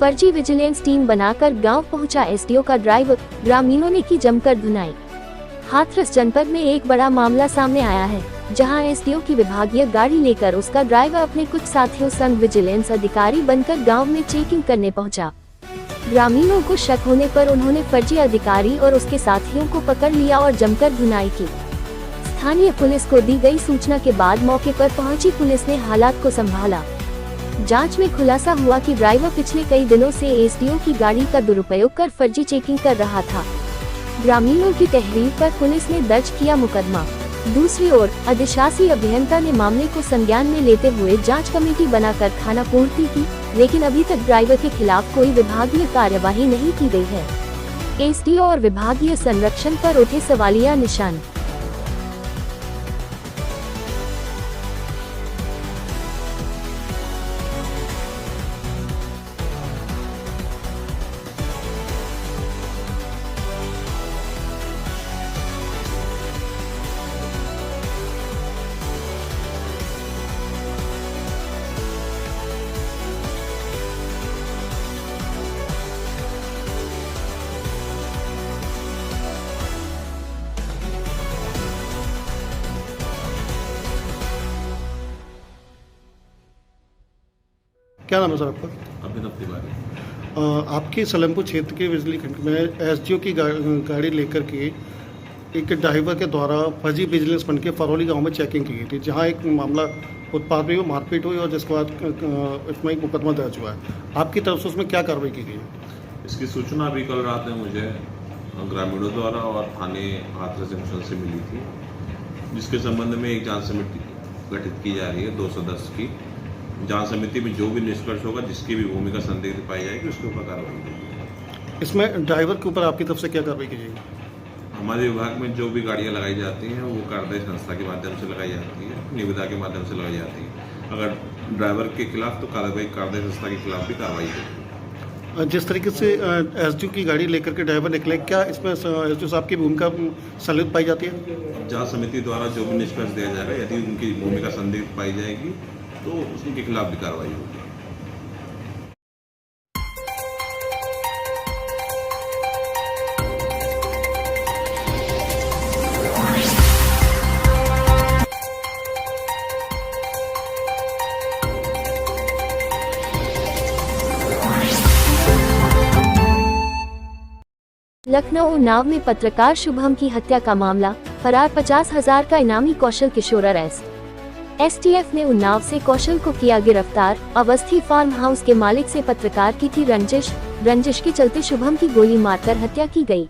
फर्जी vigilance team बनाकर गांव पहुंचा एसडीओ का ड्राइवर, ग्रामीणों ने की जमकर धुनाई। हाथरस जनपद में एक बड़ा मामला सामने आया है, जहां एसडीओ की विभागीय गाड़ी लेकर उसका ड्राइवर अपने कुछ साथियों संग विजिलेंस अधिकारी बनकर गांव में चेकिंग करने पहुंचा। ग्रामीणों को शक होने पर उन्होंने फर्जी अधिकारी और उसके साथियों को पकड़ लिया और जमकर धुनाई की। स्थानीय पुलिस को दी गई सूचना के बाद मौके पर पहुंची पुलिस ने हालात को संभाला। जांच में खुलासा हुआ कि ड्राइवर पिछले कई दिनों से एसडीओ की गाड़ी का दुरुपयोग कर फर्जी चेकिंग कर रहा था। ग्रामीणों की तहरीर पर पुलिस ने दर्ज किया मुकदमा। दूसरी ओर अधिशासी अभियंता ने मामले को संज्ञान में लेते हुए जांच कमेटी बनाकर खानापूर्ति की, लेकिन अभी तक ड्राइवर के खिलाफ कोई विभागीय कार्यवाही नहीं की गई है। एसडीओ और विभागीय संरक्षण पर उठे सवालिया निशान। क्या नाम है सर आपका? अभिनव तिवारी। आपके सलेमपुर क्षेत्र के बिजली खंड में एसडीओ की गाड़ी लेकर के एक ड्राइवर के द्वारा फर्जी विजिलेंस बन के फरौली गांव में चेकिंग की गई थी, जहां एक मामला उत्पाद में मारपीट हुई और जिसके बाद इसमें एक मुकदमा दर्ज हुआ है। आपकी तरफ से उसमें क्या कार्रवाई की गई है? इसकी सूचना अभी कल रात में मुझे ग्रामीणों द्वारा और थाने हाथरस जंक्शन से मिली थी, जिसके संबंध में एक जांच समिति गठित की जा रही है 2 सदस्य की। जांच समिति में जो भी निष्कर्ष होगा, जिसकी भी भूमिका संदिग्ध पाई जाएगी, उसके ऊपर कार्रवाई होगी। इसमें ड्राइवर के ऊपर आपकी तरफ से क्या कार्रवाई की जाएगी? हमारे विभाग में जो भी गाड़ियां लगाई जाती हैं वो कार्यदायी संस्था के माध्यम से लगाई जाती है, निविदा के माध्यम से लगाई जाती है। अगर ड्राइवर के खिलाफ तो कार्यदायी संस्था के खिलाफ भी कार्रवाई होगी। जिस तरीके से एसडीओ की गाड़ी लेकर के ड्राइवर निकले, क्या इसमें एसडीओ साहब की भूमिका संलिप्त पाई जाती है? जांच समिति द्वारा जो भी निष्कर्ष दिया जाएगा, यदि उनकी भूमिका संदिग्ध पाई जाएगी तो उनके खिलाफ भी कार्रवाई होगी। लखनऊ उन्नाव में पत्रकार शुभम की हत्या का मामला, फरार 50,000 का इनामी कौशल किशोर अरेस्ट। एसटीएफ ने उन्नाव से कौशल को किया गिरफ्तार। अवस्थी फार्म हाउस के मालिक से पत्रकार की थी रंजिश के चलते शुभम की गोली मारकर हत्या की गई।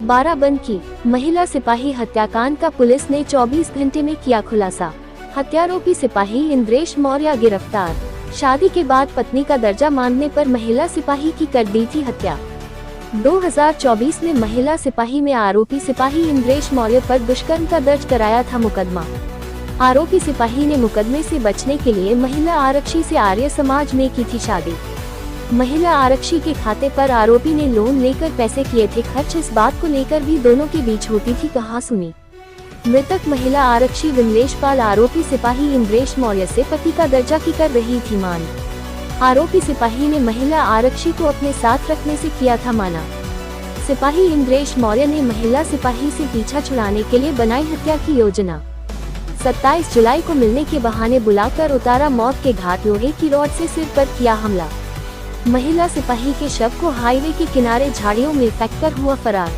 बाराबंद की महिला सिपाही हत्याकांड का पुलिस ने 24 घंटे में किया खुलासा। हत्यारोपी सिपाही इंद्रेश मौर्य गिरफ्तार। शादी के बाद पत्नी का दर्जा मांगने पर महिला सिपाही की कर दी थी हत्या। 2024 में महिला सिपाही में आरोपी सिपाही इंद्रेश मौर्य पर दुष्कर्म का दर्ज कराया था मुकदमा। आरोपी सिपाही ने मुकदमे से बचने के लिए महिला आरक्षी से आर्य समाज में की थी शादी। महिला आरक्षी के खाते पर आरोपी ने लोन लेकर पैसे किए थे खर्च। इस बात को लेकर भी दोनों के बीच होती थी कहासुनी। मृतक महिला आरक्षी विमलेश पाल आरोपी सिपाही इंद्रेश मौर्य से पति का दर्जा की कर रही थी मांग। आरोपी सिपाही ने महिला आरक्षी को अपने साथ रखने से किया था माना। सिपाही इंद्रेश मौर्य ने महिला सिपाही से पीछा छुड़ाने के लिए बनाई हत्या की योजना। 27 जुलाई को मिलने के बहाने बुलाकर उतारा मौत के घाट। लोहे की रॉड से सिर पर किया हमला। महिला सिपाही के शव को हाईवे के किनारे झाड़ियों में फेंककर हुआ फरार।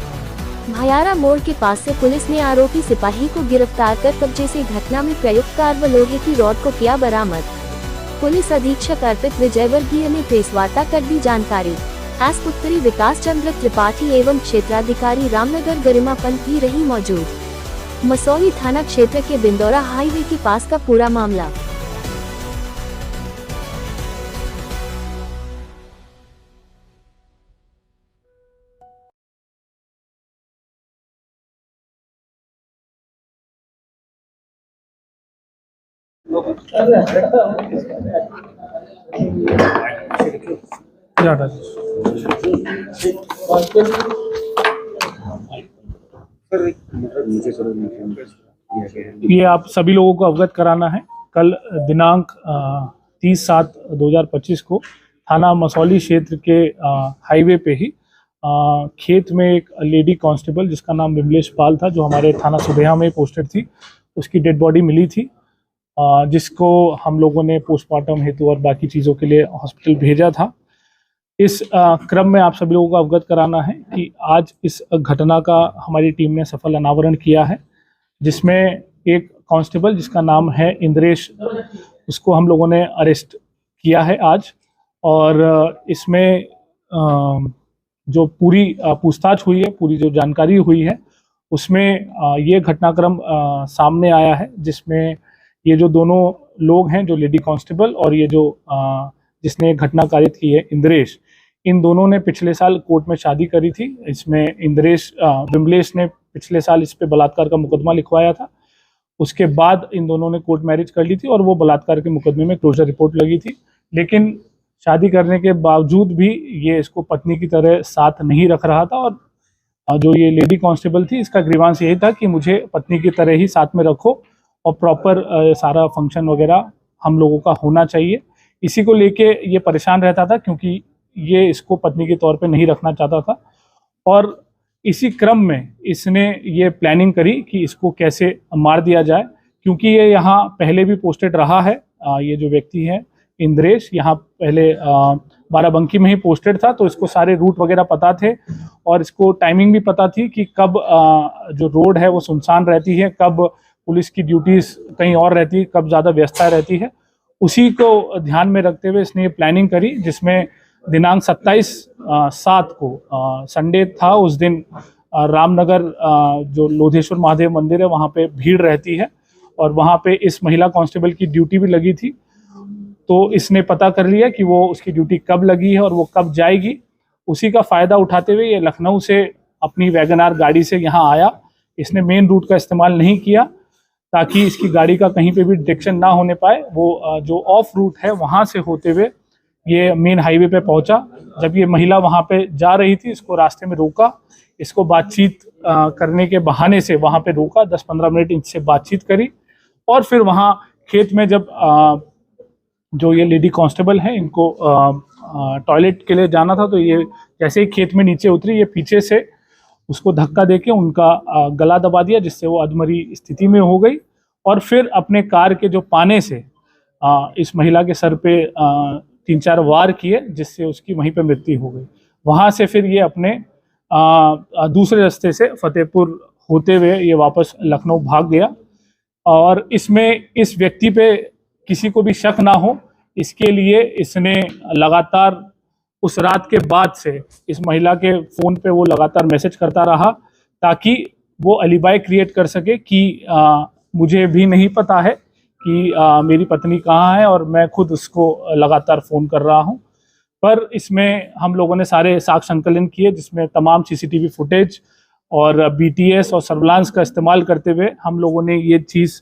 भयारा मोड़ के पास से पुलिस ने आरोपी सिपाही को गिरफ्तार कर कब्जे से घटना में प्रयुक्त कार व लोहे की रॉड को किया बरामद। पुलिस अधीक्षक अर्पित विजयवर्गीय ने प्रेस वार्ता कर दी जानकारी। एस उत्तरी विकास चंद्र त्रिपाठी एवं क्षेत्राधिकारी रामनगर गरिमा पंत भी रही मौजूद। मसौली थाना क्षेत्र के बिंदौरा हाईवे के पास का पूरा मामला। ये आप सभी लोगों को अवगत कराना है। कल दिनांक 30/7/2025 को थाना मसौली क्षेत्र के हाईवे पे ही खेत में एक लेडी कांस्टेबल जिसका नाम विमलेश पाल था, जो हमारे थाना सुबेहा में पोस्टेड थी, उसकी डेड बॉडी मिली थी, जिसको हम लोगों ने पोस्टमार्टम हेतु और बाकी चीज़ों के लिए हॉस्पिटल भेजा था। इस क्रम में आप सभी लोगों को अवगत कराना है कि आज इस घटना का हमारी टीम ने सफल अनावरण किया है, जिसमें एक कांस्टेबल जिसका नाम है इंद्रेश, उसको हम लोगों ने अरेस्ट किया है आज। और इसमें जो पूरी पूछताछ हुई है, पूरी जो जानकारी हुई है, उसमें ये घटनाक्रम सामने आया है, जिसमें ये जो दोनों लोग हैं, जो लेडी कांस्टेबल और ये जो जिसने घटना कारित की है इंद्रेश, इन दोनों ने पिछले साल कोर्ट में शादी करी थी। इसमें विमलेश ने पिछले साल इस पे बलात्कार का मुकदमा लिखवाया था। उसके बाद इन दोनों ने कोर्ट मैरिज कर ली थी और वो बलात्कार के मुकदमे में क्लोजर रिपोर्ट लगी थी। लेकिन शादी करने के बावजूद भी ये इसको पत्नी की तरह साथ नहीं रख रहा था, और जो ये लेडी कांस्टेबल थी, इसका ग्रीवांस यही था कि मुझे पत्नी की तरह ही साथ में रखो और प्रॉपर सारा फंक्शन वगैरह हम लोगों का होना चाहिए। इसी को लेके ये परेशान रहता था, क्योंकि ये इसको पत्नी के तौर पे नहीं रखना चाहता था। और इसी क्रम में इसने ये प्लानिंग करी कि इसको कैसे मार दिया जाए, क्योंकि ये यहाँ पहले भी पोस्टेड रहा है। ये जो व्यक्ति है इंद्रेश, यहाँ पहले बाराबंकी में ही पोस्टेड था, तो इसको सारे रूट वगैरह पता थे और इसको टाइमिंग भी पता थी कि कब जो रोड है वो सुनसान रहती है, कब पुलिस की ड्यूटीज कहीं और रहती है, कब ज़्यादा व्यस्तता रहती है। उसी को ध्यान में रखते हुए इसने ये प्लानिंग करी, जिसमें दिनांक 27/7 को संडे था। उस दिन रामनगर जो लोधेश्वर महादेव मंदिर है, वहाँ पे भीड़ रहती है और वहाँ पे इस महिला कांस्टेबल की ड्यूटी भी लगी थी। तो इसने पता कर लिया कि वो उसकी ड्यूटी कब लगी है और वो कब जाएगी। उसी का फ़ायदा उठाते हुए ये लखनऊ से अपनी वैगन-आर गाड़ी से यहाँ आया। इसने मेन रूट का इस्तेमाल नहीं किया, ताकि इसकी गाड़ी का कहीं पे भी डिटेक्शन ना होने पाए। वो जो ऑफ रूट है वहाँ से होते हुए ये मेन हाईवे पे पहुंचा। जब ये महिला वहाँ पे जा रही थी, इसको रास्ते में रोका, इसको बातचीत करने के बहाने से वहाँ पे रोका, 10-15 मिनट इनसे बातचीत करी और फिर वहाँ खेत में जब जो ये लेडी कांस्टेबल है, इनको टॉयलेट के लिए जाना था, तो ये जैसे ही खेत में नीचे उतरी, ये पीछे से उसको धक्का देके उनका गला दबा दिया, जिससे वो अधमरी स्थिति में हो गई। और फिर अपने कार के जो पाने से इस महिला के सर पे 3-4 वार किए, जिससे उसकी वहीं पे मृत्यु हो गई। वहाँ से फिर ये अपने दूसरे रास्ते से फतेहपुर होते हुए ये वापस लखनऊ भाग गया। और इसमें इस व्यक्ति पे किसी को भी शक ना हो, इसके लिए इसने लगातार उस रात के बाद से इस महिला के फ़ोन पे वो लगातार मैसेज करता रहा, ताकि वो अलीबाई क्रिएट कर सके कि मुझे भी नहीं पता है कि मेरी पत्नी कहाँ है और मैं खुद उसको लगातार फ़ोन कर रहा हूँ। पर इसमें हम लोगों ने सारे साक्ष्य संकलन किए, जिसमें तमाम सीसीटीवी फुटेज और बीटीएस और सर्विलांस का इस्तेमाल करते हुए हम लोगों ने ये चीज़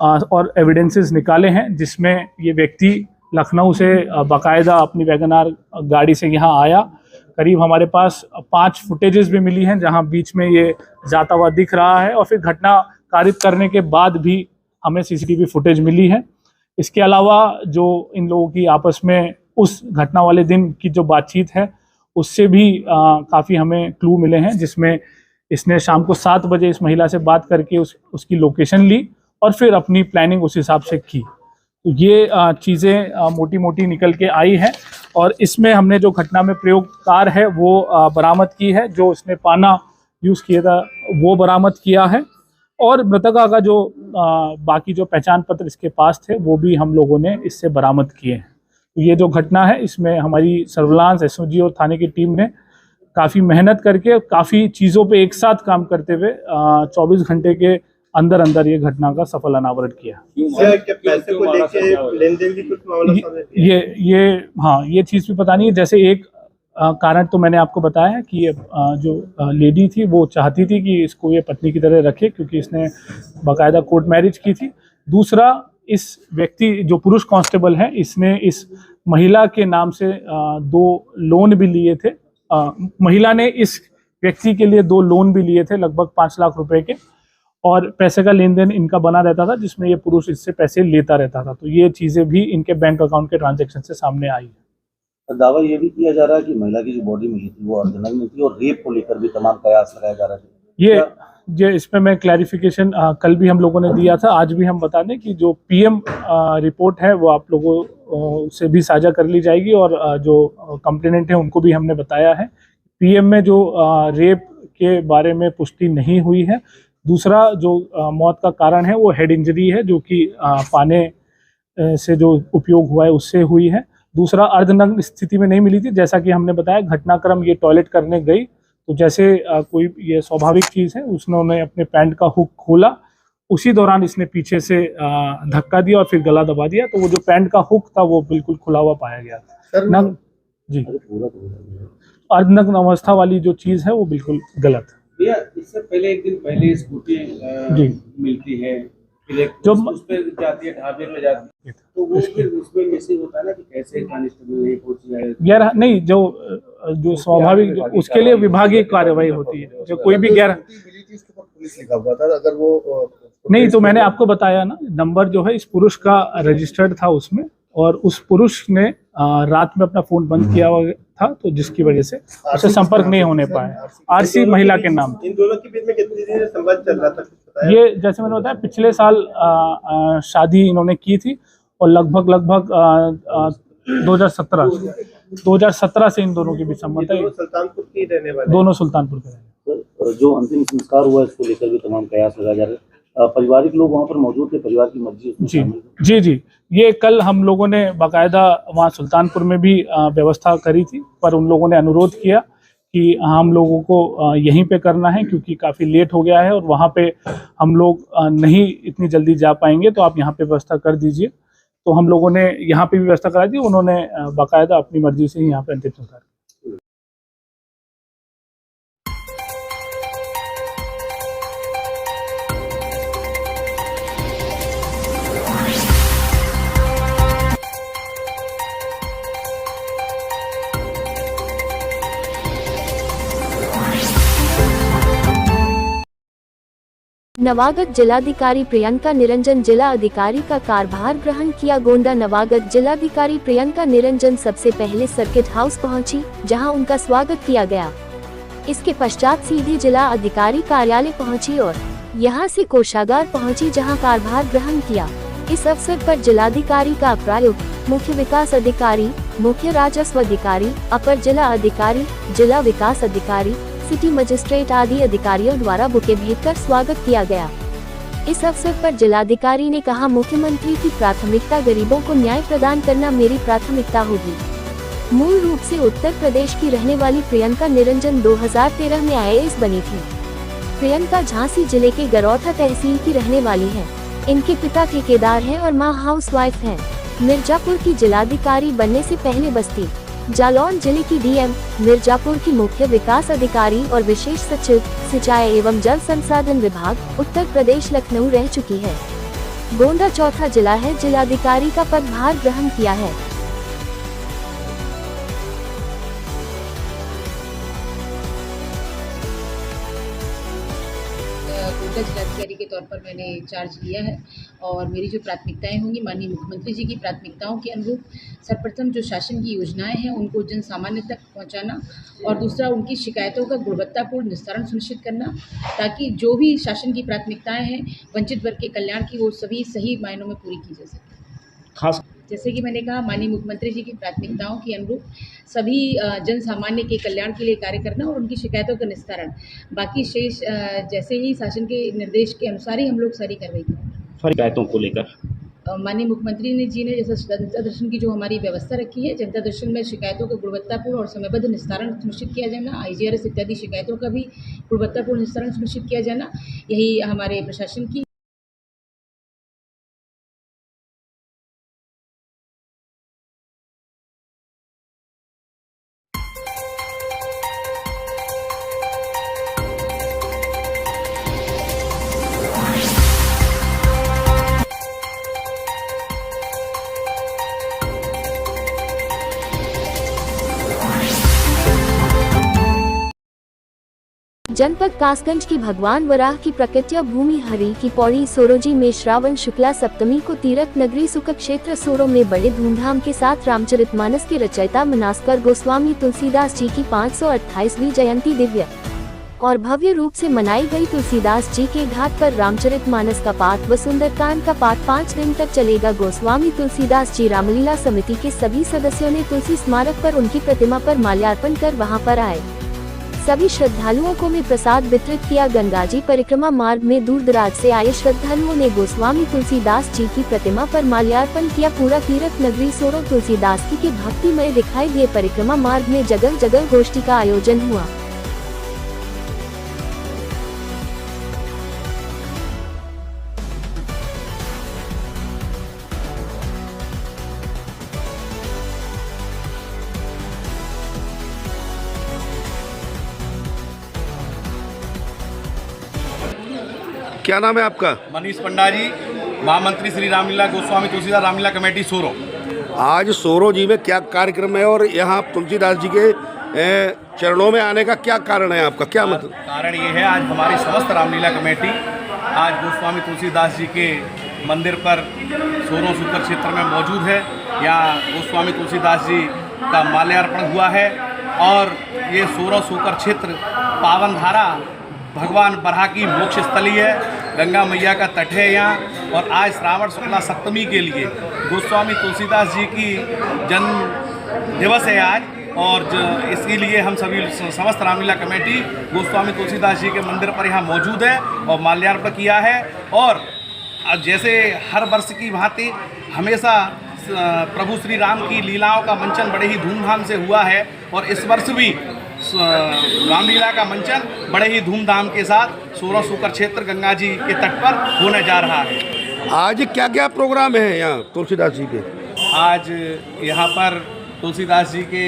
और एविडेंसेस निकाले हैं, जिसमें ये व्यक्ति लखनऊ से बाकायदा अपनी वैगन-आर गाड़ी से यहाँ आया। करीब हमारे पास 5 फुटेजेस भी मिली हैं, जहाँ बीच में ये जाता हुआ दिख रहा है, और फिर घटना कारित करने के बाद भी हमें सीसीटीवी फुटेज मिली है। इसके अलावा जो इन लोगों की आपस में उस घटना वाले दिन की जो बातचीत है, उससे भी काफ़ी हमें क्लू मिले हैं, जिसमें इसने शाम को 7 बजे इस महिला से बात करके उसकी लोकेशन ली और फिर अपनी प्लानिंग उस हिसाब से की। तो ये चीज़ें मोटी मोटी निकल के आई है, और इसमें हमने जो घटना में प्रयोग कार है वो बरामद की है। जो इसने पाना यूज़ किया था वो बरामद किया है, और मृतका का जो बाकी जो पहचान पत्र इसके पास थे वो भी हम लोगों ने इससे बरामद किए हैं। तो ये जो घटना है, इसमें हमारी सर्विलांस, एसओजी और थाने की टीम ने काफ़ी मेहनत करके काफ़ी चीज़ों पे एक साथ काम करते हुए 24 घंटे के अंदर अंदर ये घटना का सफल अनावरण किया। ये चीज़ भी पता नहीं है। जैसे एक कारण तो मैंने आपको बताया है कि ये जो लेडी थी वो चाहती थी कि इसको ये पत्नी की तरह रखे, क्योंकि इसने बाकायदा कोर्ट मैरिज की थी। दूसरा, इस व्यक्ति जो पुरुष कांस्टेबल है, इसने इस महिला के नाम से 2 लोन भी लिए थे। महिला ने इस व्यक्ति के लिए 2 लोन भी लिए थे लगभग 5 लाख रुपए के, और पैसे का लेन देन इनका बना रहता था जिसमें ये पुरुष इससे पैसे लेता रहता था। तो ये चीज़ें भी इनके बैंक अकाउंट के ट्रांजैक्शन से सामने आई है। दावा ये भी किया जा रहा है कि महिला की जो बॉडी मिली थी वो अर्धनग्न में थी और रेप को लेकर भी तमाम कयास लगाया जा रहा है। ये इसमें मैं क्लैरिफिकेशन कल भी हम लोगों ने दिया था, आज भी हम बता दें कि जो पीएम रिपोर्ट है वो आप लोगों से भी साझा कर ली जाएगी, और जो कंप्लेनेंट है उनको भी हमने बताया है। पीएम में जो रेप के बारे में पुष्टि नहीं हुई है। दूसरा जो मौत का कारण है वो हेड इंजरी है, जो कि पाने से जो उपयोग हुआ है उससे हुई है। दूसरा अर्धनग्न स्थिति में नहीं मिली थी, जैसा कि हमने बताया घटनाक्रम ये टॉयलेट करने गई तो जैसे कोई ये स्वाभाविक चीज़ है, उन्होंने अपने पैंट का हुक खोला, उसी दौरान इसने पीछे से धक्का दिया और फिर गला दबा दिया, तो वो जो पैंट का हुक था वो बिल्कुल खुला हुआ पाया गया था। जी, अर्धनग्न अवस्था वाली जो चीज़ है वो बिल्कुल गलत है। भैया इससे पहले एक दिन पहले स्कूटी मिलती है, फिर जो उस पे जाती है, ढाबे पे जाती है, तो वो फिर उसमें जैसे होता है ना कि कैसे कांस्टेबल नहीं पहुंची है यार, नहीं जो स्वाभाविक उसके लिए विभागीय कार्रवाई होती है। जो कोई भी पुलिस लिखा हुआ था, अगर वो नहीं, तो मैंने आपको बताया ना, नंबर जो है इस पुरुष का रजिस्टर्ड था उसमें, और उस पुरुष ने रात में अपना फोन बंद किया हुआ था, तो जिसकी वजह से उससे संपर्क नहीं होने पाया। आरसी महिला के नाम। इन दोनों के बीच में कितनी देर संवाद चल रहा था? ये जैसे मैंने बताया पिछले साल शादी इन्होंने की थी, और लगभग 2017 से इन दोनों के बीच संबंध है। सुल्तानपुर की रहने वाले, दोनों सुल्तानपुर के रहने वाले। जो अंतिम संस्कार हुआ इसको लेकर भी तमाम कयास लगाया जा रहा है। पारिवारिक लोग वहाँ पर मौजूद थे, परिवार की मर्जी। जी, ये कल हम लोगों ने बाकायदा वहाँ सुल्तानपुर में भी व्यवस्था करी थी, पर उन लोगों ने अनुरोध किया कि हम लोगों को यहीं पे करना है क्योंकि काफ़ी लेट हो गया है और वहाँ पे हम लोग नहीं इतनी जल्दी जा पाएंगे, तो आप यहाँ पे व्यवस्था कर दीजिए। तो हम लोगों ने यहाँ पे भी व्यवस्था करा दी, उन्होंने बाकायदा अपनी मर्जी से ही यहाँ पे अंतिम संस्कार। नवागत जिलाधिकारी प्रियंका निरंजन जिला अधिकारी का कार्यभार ग्रहण किया। गोंडा नवागत जिलाधिकारी प्रियंका निरंजन सबसे पहले सर्किट हाउस पहुंची, जहां उनका स्वागत किया गया। इसके पश्चात सीधे जिला अधिकारी कार्यालय पहुंची और यहां से कोषागार पहुंची, जहां कार्यभार ग्रहण किया। इस अवसर पर जिलाधिकारी का अप्रायुक्त, मुख्य विकास अधिकारी, मुख्य राजस्व अधिकारी, अपर जिला अधिकारी, जिला विकास अधिकारी, सिटी मजिस्ट्रेट आदि अधिकारियों द्वारा बुके भेंट कर स्वागत किया गया। इस अवसर पर जिलाधिकारी ने कहा, मुख्यमंत्री की प्राथमिकता गरीबों को न्याय प्रदान करना मेरी प्राथमिकता होगी। मूल रूप से उत्तर प्रदेश की रहने वाली प्रियंका निरंजन 2013 में IAS बनी थी। प्रियंका झांसी जिले के गरौथा तहसील की रहने वाली है। इनके पिता ठेकेदार हैं और मां हाउसवाइफ हैं। मिर्जापुर की जिलाधिकारी बनने से पहले बस्ती जालौन जिले की DM, मिर्जापुर की मुख्य विकास अधिकारी और विशेष सचिव, सिंचाई एवं जल संसाधन विभाग, उत्तर प्रदेश लखनऊ रह चुकी है। गोंडा चौथा जिला है जिलाधिकारी का पदभार ग्रहण किया है। गोंडा जिलाधिकारी के तौर पर मैंने चार्ज लिया है और मेरी जो प्राथमिकताएं होंगी माननीय मुख्यमंत्री जी की प्राथमिकताओं के अनुरूप सर्वप्रथम जो शासन की योजनाएं हैं उनको जन सामान्य तक पहुंचाना, और दूसरा उनकी शिकायतों का गुणवत्तापूर्ण निस्तारण सुनिश्चित करना, ताकि जो भी शासन की प्राथमिकताएं हैं वंचित वर्ग के कल्याण की, वो सभी सही मायनों में पूरी की जा सके। खास जैसे कि मैंने कहा, माननीय मुख्यमंत्री जी की प्राथमिकताओं के अनुरूप सभी जन सामान्य के कल्याण के लिए कार्य करना और उनकी शिकायतों का निस्तारण। बाकी शेष जैसे ही शासन के निर्देश के अनुसार ही हम लोग सारी कार्रवाई करेंगे। शिकायतों को लेकर माननीय मुख्यमंत्री जी ने जैसे जनता दर्शन की जो हमारी व्यवस्था रखी है, जनता दर्शन में शिकायतों का गुणवत्तापूर्ण और समयबद्ध निस्तारण सुनिश्चित किया जाना, IGRS इत्यादि शिकायतों का भी गुणवत्तापूर्ण निस्तारण सुनिश्चित किया जाना, यही हमारे प्रशासन की जनपद कासगंज की भगवान वराह की प्रकृत्या भूमि हरि की पौड़ी सोरोजी में श्रावण शुक्ला सप्तमी को तीर्थ नगरी सुख क्षेत्र सोरो में बड़े धूमधाम के साथ रामचरितमानस के रचयिता मनास्कर गोस्वामी तुलसीदास जी की 528वीं जयंती दिव्य और भव्य रूप से मनाई गई। तुलसीदास जी के घाट पर रामचरितमानस का पाठ व सुंदरकांड का पाठ 5 दिन तक चलेगा। गोस्वामी तुलसीदास जी रामलीला समिति के सभी सदस्यों ने तुलसी स्मारक पर उनकी प्रतिमा पर माल्यार्पण कर वहां पर आए सभी श्रद्धालुओं को में प्रसाद वितरित किया। गंगाजी परिक्रमा मार्ग में दूर दराज से आए श्रद्धालुओं ने गोस्वामी तुलसीदास जी की प्रतिमा पर माल्यार्पण किया। पूरा तीर्थ नगरी सोरो तुलसीदास जी के भक्तिमय दिखाई दिए। परिक्रमा मार्ग में जगह जगह गोष्ठी का आयोजन हुआ। क्या नाम है आपका? मनीष पंडा जी, महामंत्री श्री रामलीला गोस्वामी तुलसीदास रामलीला कमेटी सोरो। आज सोरो जी में क्या कार्यक्रम है और यहाँ तुलसीदास जी के चरणों में आने का क्या कारण है आपका? क्या मतलब? कारण ये है, आज हमारी समस्त रामलीला कमेटी आज गोस्वामी तुलसीदास जी के मंदिर पर सोरो सुकर क्षेत्र में मौजूद है। यहाँ गोस्वामी तुलसीदास जी का माल्यार्पण हुआ है और ये सोरो सुकर क्षेत्र पावन धारा भगवान बराह की मोक्ष स्थली है, गंगा मैया का तट है यहाँ। और आज श्रावण शुक्ला सप्तमी के लिए गोस्वामी तुलसीदास जी की जन्म दिवस है आज, और इसके लिए हम सभी समस्त रामलीला कमेटी गोस्वामी तुलसीदास जी के मंदिर पर यहाँ मौजूद है और माल्यार्पण किया है। और जैसे हर वर्ष की भांति हमेशा प्रभु श्री राम की लीलाओं का मंचन बड़े ही धूमधाम से हुआ है और इस वर्ष भी रामलीला का मंचन बड़े ही धूमधाम के साथ सोरो सुकर क्षेत्र गंगा जी के तट पर होने जा रहा है। आज क्या क्या प्रोग्राम है यहाँ तुलसीदास जी के? आज यहाँ पर तुलसीदास जी के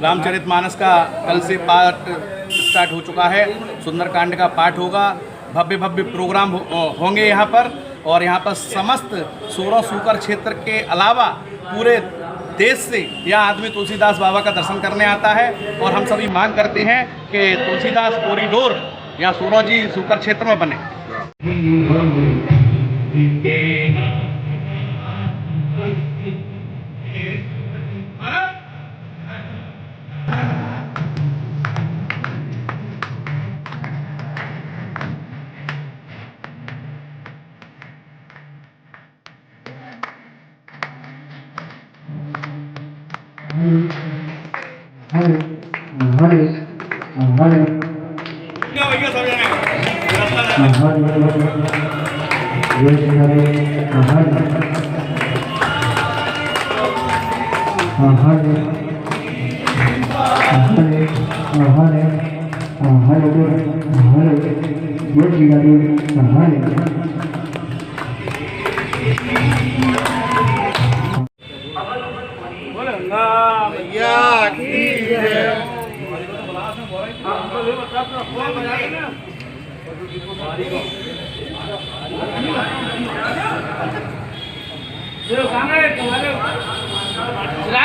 रामचरितमानस का कल से पाठ स्टार्ट हो चुका है। सुंदरकांड का पाठ होगा, भव्य भव्य प्रोग्राम होंगे यहाँ पर। और यहाँ पर समस्त सोरो सुकर क्षेत्र के अलावा पूरे देश से यहाँ आदमी तुलसीदास बाबा का दर्शन करने आता है। और हम सभी मांग करते हैं कि तुलसीदास कॉरिडोर यहाँ सोरो जी सुकर क्षेत्र में बने।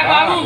बाबू